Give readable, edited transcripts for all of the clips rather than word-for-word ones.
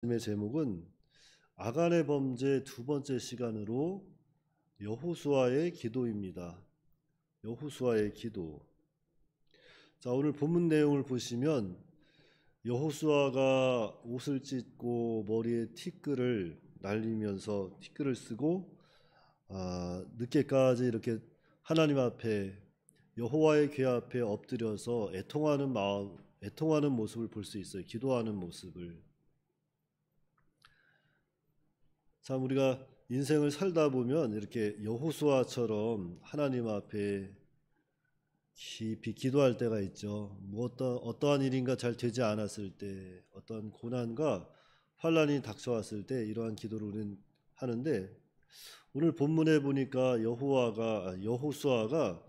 말씀의 제목은 아간의 범죄 두 번째 시간으로 여호수아의 기도입니다. 여호수아의 기도. 자, 오늘 본문 내용을 보시면 여호수아가 옷을 찢고 머리에 티끌을 날리면서 티끌을 쓰고 늦게까지 이렇게 하나님 앞에 여호와의 궤 앞에 엎드려서 애통하는 모습을 볼 수 있어요. 기도하는 모습을. 참 우리가 인생을 살다 보면 이렇게 여호수아처럼 하나님 앞에 깊이 기도할 때가 있죠. 어떠한 일인가 잘 되지 않았을 때, 어떠한 고난과 환란이 닥쳐왔을 때 이러한 기도를 우리는 하는데, 오늘 본문에 보니까 여호수아가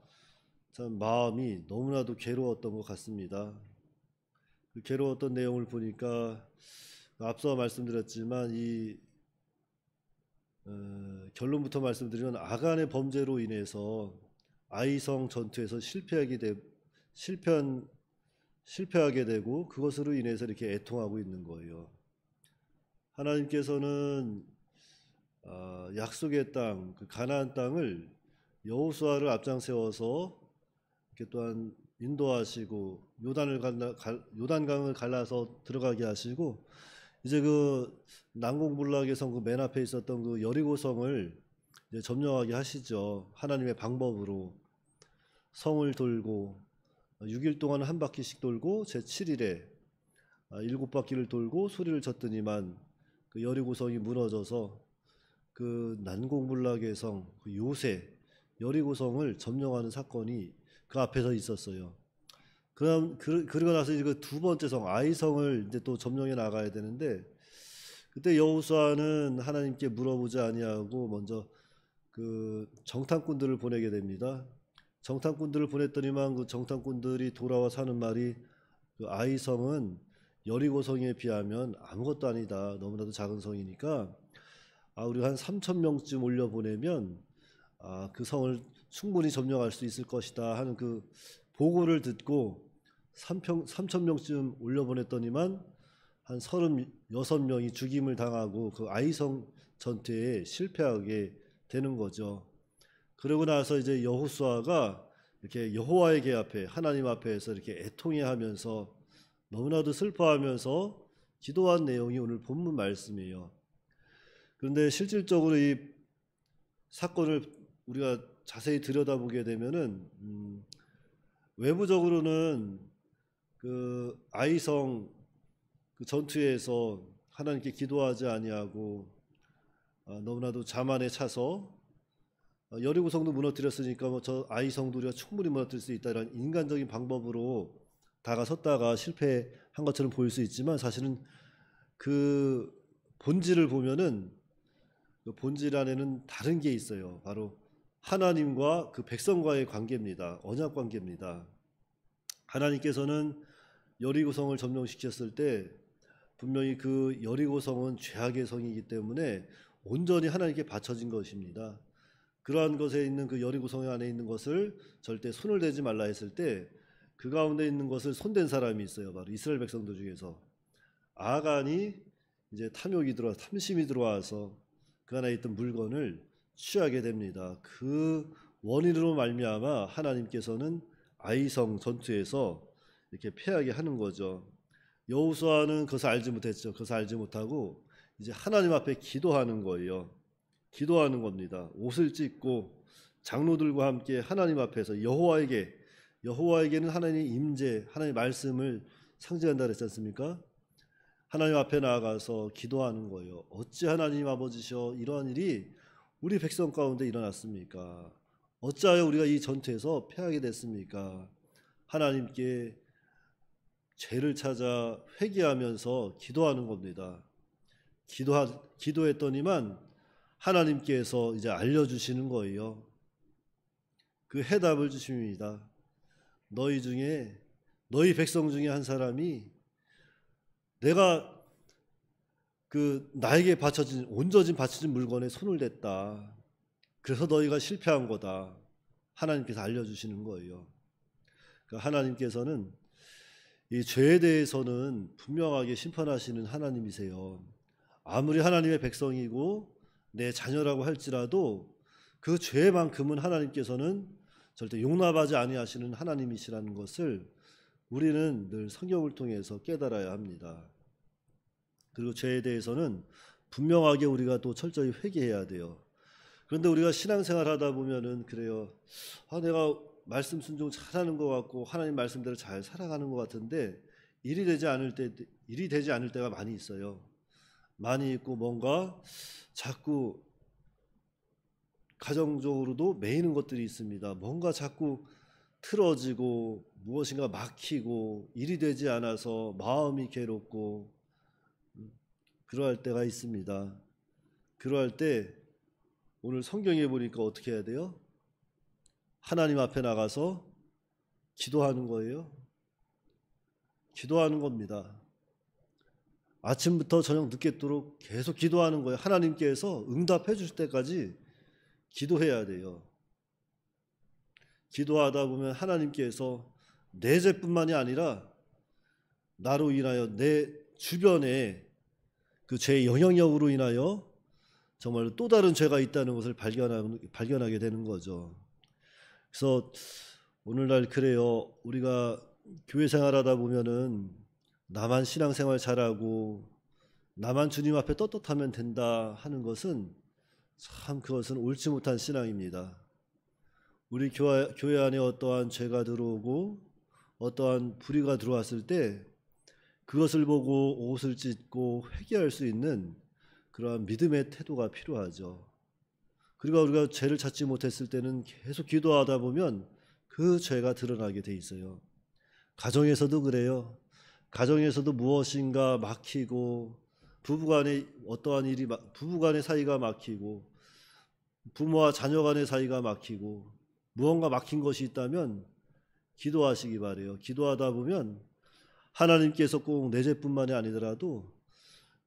참 마음이 너무나도 괴로웠던 것 같습니다. 그 괴로웠던 내용을 보니까 앞서 말씀드렸지만 결론부터 말씀드리면 아간의 범죄로 인해서 아이성 전투에서 실패하게 되고 그것으로 인해서 이렇게 애통하고 있는 거예요. 하나님께서는 약속의 땅, 그 가나안 땅을 여호수아를 앞장 세워서 이렇게 또한 인도하시고 요단강을 갈라서 들어가게 하시고, 이제 그 난공불락의 성 그 맨 앞에 있었던 그 여리고성을 이제 점령하게 하시죠. 하나님의 방법으로 성을 돌고 6일 동안 한 바퀴씩 돌고 제7일에 7바퀴를 돌고 소리를 쳤더니만 그 여리고성이 무너져서 그 난공불락의 성 그 요새 여리고성을 점령하는 사건이 그 앞에서 있었어요. 그러고 나서 이제 그 두 번째 성 아이성을 이제 또 점령해 나가야 되는데, 그때 여호수아는 하나님께 물어보지 아니하고 먼저 그 정탐꾼들을 보내게 됩니다. 정탐꾼들을 보냈더니만 그 정탐꾼들이 돌아와서 하는 말이, 그 아이성은 여리고성에 비하면 아무것도 아니다. 너무나도 작은 성이니까 우리가 한 3,000명쯤 올려보내면 그 성을 충분히 점령할 수 있을 것이다 하는 그 보고를 듣고 3,000명쯤 올려보냈더니만 한 36명이 죽임을 당하고 그 아이성 전투에 실패하게 되는 거죠. 그러고 나서 이제 여호수아가 이렇게 여호와의 궤 앞에 하나님 앞에서 이렇게 애통해하면서 너무나도 슬퍼하면서 기도한 내용이 오늘 본문 말씀이에요. 그런데 실질적으로 이 사건을 우리가 자세히 들여다보게 되면은 외부적으로는 그 아이성 그 전투에서 하나님께 기도하지 아니하고 너무나도 자만에 차서 여리고성도 무너뜨렸으니까 뭐 저 아이성도 우리가 충분히 무너뜨릴 수 있다 이런 인간적인 방법으로 다가섰다가 실패한 것처럼 보일 수 있지만, 사실은 그 본질을 보면은 그 본질 안에는 다른 게 있어요. 바로 하나님과 그 백성과의 관계입니다. 언약 관계입니다. 하나님께서는 여리고성을 점령시켰을 때 분명히 그 여리고성은 죄악의 성이기 때문에 온전히 하나님께 바쳐진 것입니다. 그러한 것에 있는 그 여리고성 안에 있는 것을 절대 손을 대지 말라 했을 때 그 가운데 있는 것을 손댄 사람이 있어요. 바로 이스라엘 백성들 중에서 아간이 이제 탐심이 들어와서 그 안에 있던 물건을 취하게 됩니다. 그 원인으로 말미암아 하나님께서는 아이성 전투에서 이렇게 패하게 하는 거죠. 여호수아는 그것을 알지 못했죠. 그것을 알지 못하고 이제 하나님 앞에 기도하는 거예요. 기도하는 겁니다. 옷을 찢고 장로들과 함께 하나님 앞에서 여호와에게는 하나님의 임재, 하나님의 말씀을 상징한다 그랬지 않습니까? 하나님 앞에 나아가서 기도하는 거예요. 어찌 하나님 아버지셔 이러한 일이 우리 백성 가운데 일어났습니까? 어찌하여 우리가 이 전투에서 패하게 됐습니까? 하나님께 죄를 찾아 회개하면서 기도하는 겁니다. 기도했더니만 하나님께서 이제 알려주시는 거예요. 그 해답을 주십니다. 너희 백성 중에 한 사람이 내가 나에게 온전히 바쳐진 물건에 손을 댔다. 그래서 너희가 실패한 거다. 하나님께서 알려주시는 거예요. 그러니까 하나님께서는 이 죄에 대해서는 분명하게 심판하시는 하나님이세요. 아무리 하나님의 백성이고 내 자녀라고 할지라도 그 죄만큼은 하나님께서는 절대 용납하지 아니하시는 하나님이시라는 것을 우리는 늘 성경을 통해서 깨달아야 합니다. 그리고 죄에 대해서는 분명하게 우리가 또 철저히 회개해야 돼요. 그런데 우리가 신앙생활 하다 보면은 그래요. 내가 말씀 순종 잘하는 것 같고 하나님 말씀대로 잘 살아가는 것 같은데 일이 되지 않을 때가 많이 있어요. 많이 있고 뭔가 자꾸 가정적으로도 매이는 것들이 있습니다. 뭔가 자꾸 틀어지고 무엇인가 막히고 일이 되지 않아서 마음이 괴롭고 그러할 때가 있습니다. 그러할 때 오늘 성경에 보니까 어떻게 해야 돼요? 하나님 앞에 나가서 기도하는 거예요. 기도하는 겁니다. 아침부터 저녁 늦게도록 계속 기도하는 거예요. 하나님께서 응답해 주실 때까지 기도해야 돼요. 기도하다 보면 하나님께서 내 죄뿐만이 아니라 나로 인하여 내 주변에 그 죄의 영향력으로 인하여 정말 또 다른 죄가 있다는 것을 발견하게 되는 거죠. 그래서 오늘날 그래요. 우리가 교회 생활하다 보면은 나만 신앙생활 잘하고 나만 주님 앞에 떳떳하면 된다 하는 것은 참 그것은 옳지 못한 신앙입니다. 우리 교회 안에 어떠한 죄가 들어오고 어떠한 불의가 들어왔을 때 그것을 보고 옷을 찢고 회개할 수 있는 그러한 믿음의 태도가 필요하죠. 그리고 우리가 죄를 찾지 못했을 때는 계속 기도하다 보면 그 죄가 드러나게 돼 있어요. 가정에서도 그래요. 가정에서도 무엇인가 막히고 부부간에 어떠한 일이 부부간의 사이가 막히고 부모와 자녀 간의 사이가 막히고 무언가 막힌 것이 있다면 기도하시기 바래요. 기도하다 보면 하나님께서 꼭 내 죄뿐만이 아니더라도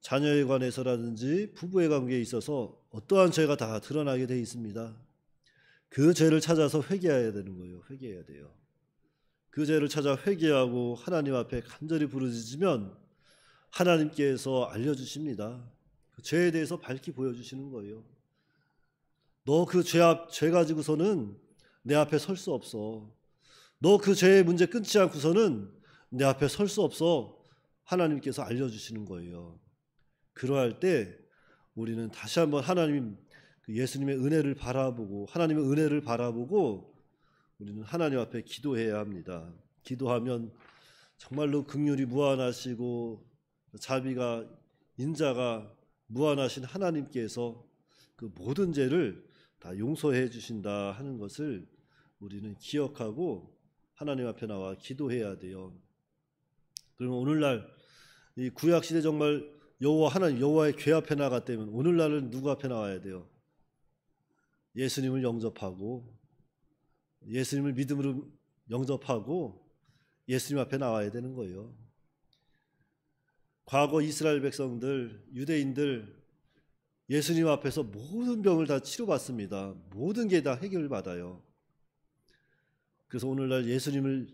자녀에 관해서라든지 부부의 관계에 있어서 어떠한 죄가 다 드러나게 돼 있습니다. 그 죄를 찾아서 회개해야 되는 거예요. 회개해야 돼요. 그 죄를 찾아 회개하고 하나님 앞에 간절히 부르짖으면 하나님께서 알려주십니다. 그 죄에 대해서 밝히 보여주시는 거예요. 너 그 죄 가지고서는 내 앞에 설 수 없어. 너 그 죄의 문제 끊지 않고서는 내 앞에 설 수 없어. 하나님께서 알려주시는 거예요. 그러할 때 우리는 다시 한번 하나님 예수님의 은혜를 바라보고 하나님의 은혜를 바라보고 우리는 하나님 앞에 기도해야 합니다. 기도하면 정말로 긍휼이 무한하시고 자비가 인자가 무한하신 하나님께서 그 모든 죄를 다 용서해 주신다 하는 것을 우리는 기억하고 하나님 앞에 나와 기도해야 돼요. 그러면 오늘날 이 구약 시대 정말 하나님 여호와의 궤 앞에 나갔다면 오늘날은 누구 앞에 나와야 돼요? 예수님을 영접하고 예수님을 믿음으로 영접하고 예수님 앞에 나와야 되는 거예요. 과거 이스라엘 백성들, 유대인들 예수님 앞에서 모든 병을 다 치료받습니다. 모든 게 다 해결을 받아요. 그래서 오늘날 예수님을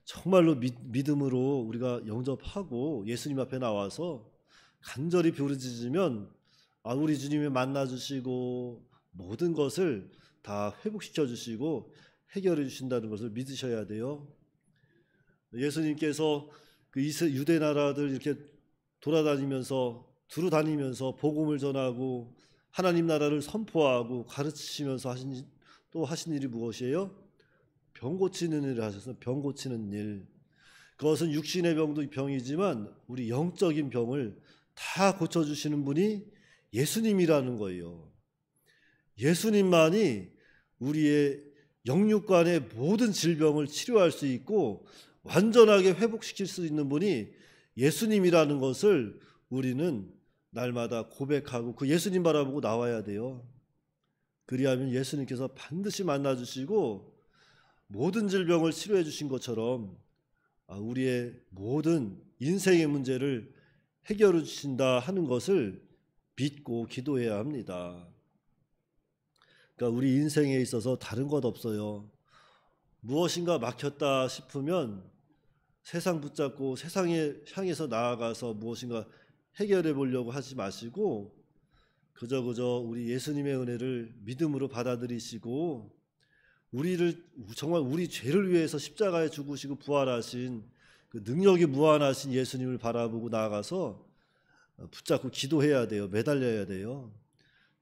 정말로 믿음으로 우리가 영접하고 예수님 앞에 나와서 간절히 부르짖으면 우리 주님이 만나주시고 모든 것을 다 회복시켜 주시고 해결해 주신다는 것을 믿으셔야 돼요. 예수님께서 그 유대 나라들 이렇게 두루 다니면서 복음을 전하고 하나님 나라를 선포하고 가르치시면서 하신 일이 무엇이에요? 병 고치는 일을 하셔서 병 고치는 일. 그것은 육신의 병도 병이지만 우리 영적인 병을 다 고쳐주시는 분이 예수님이라는 거예요. 예수님만이 우리의 영육간의 모든 질병을 치료할 수 있고 완전하게 회복시킬 수 있는 분이 예수님이라는 것을 우리는 날마다 고백하고 그 예수님 바라보고 나와야 돼요. 그리하면 예수님께서 반드시 만나주시고 모든 질병을 치료해 주신 것처럼 우리의 모든 인생의 문제를 해결해 주신다 하는 것을 믿고 기도해야 합니다. 그러니까 우리 인생에 있어서 다른 것 없어요. 무엇인가 막혔다 싶으면 세상 붙잡고 세상에 향해서 나아가서 무엇인가 해결해 보려고 하지 마시고 그저 우리 예수님의 은혜를 믿음으로 받아들이시고 우리를 정말 우리 죄를 위해서 십자가에 죽으시고 부활하신 그 능력이 무한하신 예수님을 바라보고 나아가서 붙잡고 기도해야 돼요. 매달려야 돼요.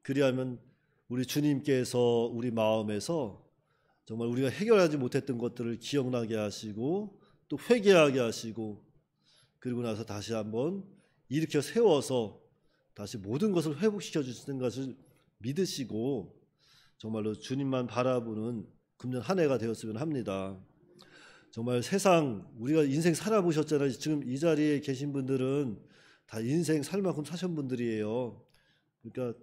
그리하면 우리 주님께서 우리 마음에서 정말 우리가 해결하지 못했던 것들을 기억나게 하시고 또 회개하게 하시고 그리고 나서 다시 한번 일으켜 세워서 다시 모든 것을 회복시켜 주시는 것을 믿으시고 정말로 주님만 바라보는 금년 한 해가 되었으면 합니다. 정말 세상 우리가 인생 살아보셨잖아요. 지금 이 자리에 계신 분들은 다 인생 살 만큼 사신 분들이에요. 그러니까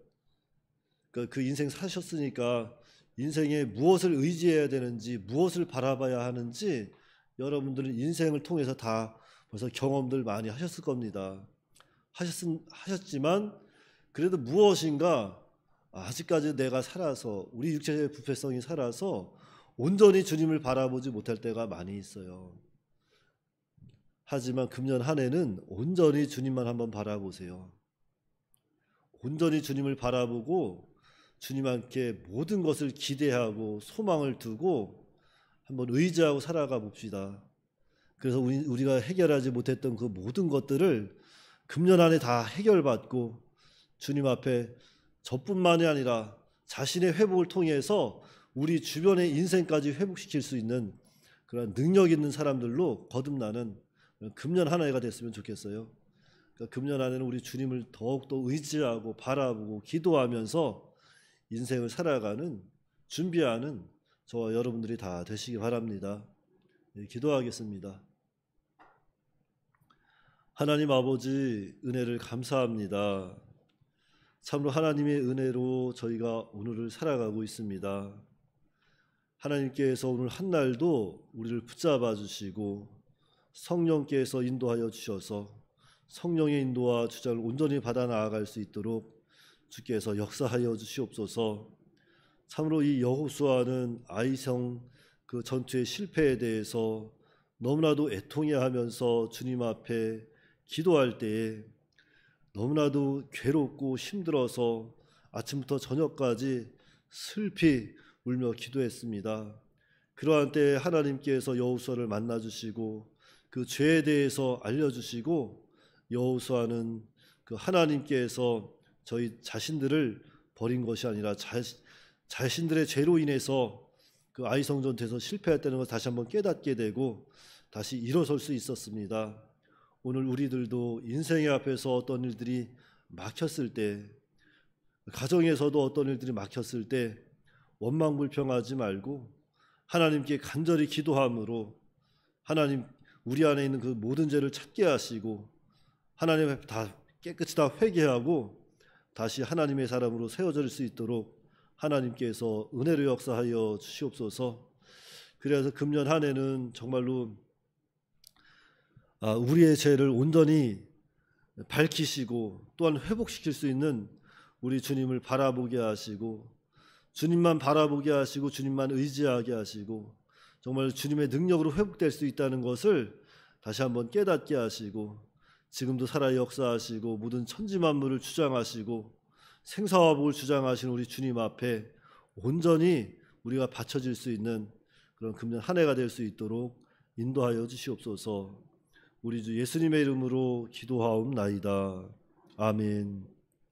그 인생 사셨으니까 인생에 무엇을 의지해야 되는지 무엇을 바라봐야 하는지 여러분들은 인생을 통해서 다 벌써 경험들 많이 하셨을 겁니다. 하셨지만 그래도 무엇인가 아직까지 내가 살아서 우리 육체의 부패성이 살아서 온전히 주님을 바라보지 못할 때가 많이 있어요. 하지만 금년 한 해는 온전히 주님만 한번 바라보세요. 온전히 주님을 바라보고 주님께 모든 것을 기대하고 소망을 두고 한번 의지하고 살아가 봅시다. 그래서 우리가 해결하지 못했던 그 모든 것들을 금년 안에 다 해결받고 주님 앞에 저뿐만이 아니라 자신의 회복을 통해서 우리 주변의 인생까지 회복시킬 수 있는 그런 능력 있는 사람들로 거듭나는 금년 한 해가 됐으면 좋겠어요. 그러니까 금년 안에는 우리 주님을 더욱더 의지하고 바라보고 기도하면서 인생을 살아가는 준비하는 저와 여러분들이 다 되시기 바랍니다. 기도하겠습니다. 하나님 아버지 은혜를 감사합니다. 참으로 하나님의 은혜로 저희가 오늘을 살아가고 있습니다. 하나님께서 오늘 한 날도 우리를 붙잡아 주시고 성령께서 인도하여 주셔서 성령의 인도와 주장을 온전히 받아 나아갈 수 있도록 주께서 역사하여 주시옵소서. 참으로 이 여호수아는 아이성 그 전투의 실패에 대해서 너무나도 애통해하면서 주님 앞에 기도할 때에 너무나도 괴롭고 힘들어서 아침부터 저녁까지 슬피 울며 기도했습니다. 그러한 때에 하나님께서 여호수아를 만나주시고 그 죄에 대해서 알려주시고 여호수아는 그 하나님께서 저희 자신들을 버린 것이 아니라 자신들의 죄로 인해서 그 아이성 전투에서 실패했다는 것을 다시 한번 깨닫게 되고 다시 일어설 수 있었습니다. 오늘 우리들도 인생의 앞에서 어떤 일들이 막혔을 때, 가정에서도 어떤 일들이 막혔을 때 원망불평하지 말고 하나님께 간절히 기도함으로 하나님 우리 안에 있는 그 모든 죄를 찾게 하시고 하나님 앞에 다 깨끗이 다 회개하고 다시 하나님의 사람으로 세워질 수 있도록 하나님께서 은혜로 역사하여 주시옵소서. 그래서 금년 한 해는 정말로 우리의 죄를 온전히 밝히시고 또한 회복시킬 수 있는 우리 주님을 바라보게 하시고 주님만 바라보게 하시고 주님만 의지하게 하시고 정말 주님의 능력으로 회복될 수 있다는 것을 다시 한번 깨닫게 하시고 지금도 살아 역사하시고 모든 천지만물을 주장하시고 생사와 복을 주장하시는 우리 주님 앞에 온전히 우리가 바쳐질 수 있는 그런 금년 한 해가 될 수 있도록 인도하여 주시옵소서. 우리 주 예수님의 이름으로 기도하옵나이다. 아멘.